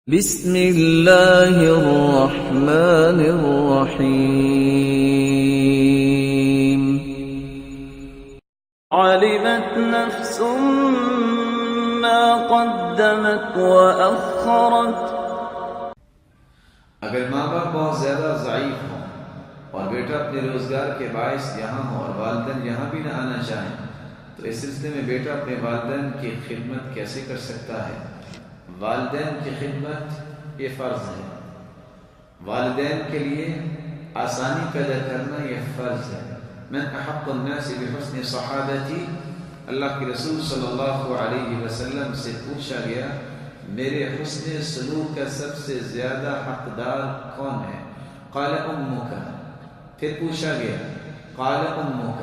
بسم اللہ الرحمن الرحیم علمت نفس ما قدمت وأخرت۔ اگر ماں باپ بہت زیادہ ضعیف ہوں اور بیٹا اپنے روزگار کے باعث یہاں ہو اور والدین یہاں بھی نہ آنا چاہیں تو اس سلسلے میں بیٹا اپنے والدین کی خدمت کیسے کر سکتا ہے؟ والدین کی خدمت یہ فرض ہے، والدین کے لیے آسانی پیدا کرنا یہ فرض ہے۔ من احق الناس بحسن صحابتی، اللہ کے رسول صلی اللہ علیہ وسلم سے پوچھا گیا میرے حسن سلوک کا سب سے زیادہ حقدار کون ہے؟ قال امک، پھر پوچھا گیا قال امک،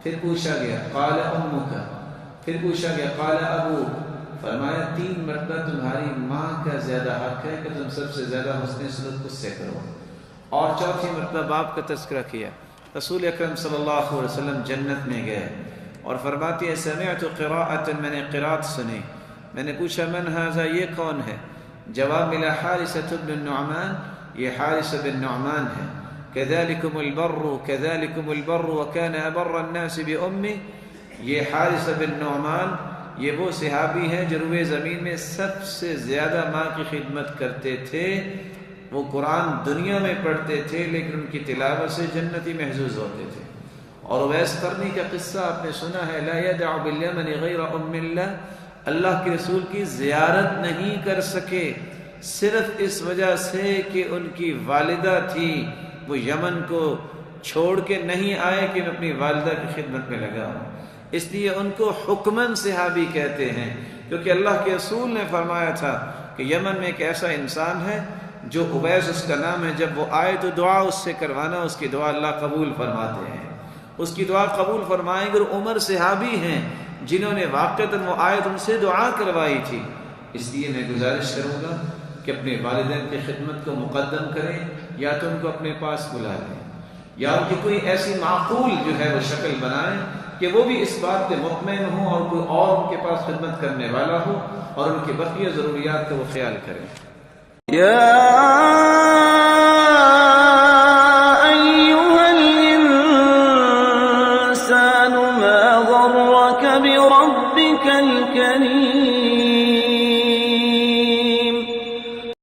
پھر پوچھا گیا قال امک، پھر پوچھا گیا قال ابوک۔ فرمایا 3 مرتبہ تمہاری ماں کا زیادہ حق ہے کہ تم سب سے زیادہ حسن سلوک اس سے کرو، اور 4تھی مرتبہ باپ کا تذکرہ کیا۔ رسول اکرم صلی اللہ علیہ وسلم جنت میں گئے اور فرماتی ہے سمعت قراءۃ، میں نے قرات سنی، میں نے پوچھا من ھذا، یہ کون ہے؟ جواب ملا حارثۃ بن النعمان، یہ حارث بن نعمان ہے۔ کذالکم البر، کذالکم البر وکان ابر الناس بامہ، یہ حارث بن نعمان یہ وہ صحابی ہیں جو روئے زمین میں سب سے زیادہ ماں کی خدمت کرتے تھے۔ وہ قرآن دنیا میں پڑھتے تھے لیکن ان کی تلاوت سے جنتی محظوظ ہوتے تھے۔ اور اویس قرنی کا قصہ آپ نے سنا ہے، لا يدع بالیمن غیر ام اللہ، اللہ کے رسول کی زیارت نہیں کر سکے صرف اس وجہ سے کہ ان کی والدہ تھی، وہ یمن کو چھوڑ کے نہیں آئے کہ میں اپنی والدہ کی خدمت میں لگا ہوں، اس لیے ان کو حکماً صحابی کہتے ہیں، کیونکہ اللہ کے رسول نے فرمایا تھا کہ یمن میں ایک ایسا انسان ہے جو اویس اس کا نام ہے، جب وہ آئے تو دعا اس سے کروانا، اس کی دعا اللہ قبول فرماتے ہیں، اس کی دعا قبول فرمائیں گے۔ اور عمر صحابی ہیں جنہوں نے واقعتاً وہ آئے تو ان سے دعا کروائی تھی۔ اس لیے میں گزارش کروں گا کہ اپنے والدین کی خدمت کو مقدم کریں، یا تو ان کو اپنے پاس بلا لیں یا ان کی کوئی ایسی معقول جو ہے وہ شکل بنائیں کہ وہ بھی اس بات پہ مطمئن ہوں اور کوئی اور ان کے پاس خدمت کرنے والا ہو اور ان کی بقیہ ضروریات کا وہ خیال کریں۔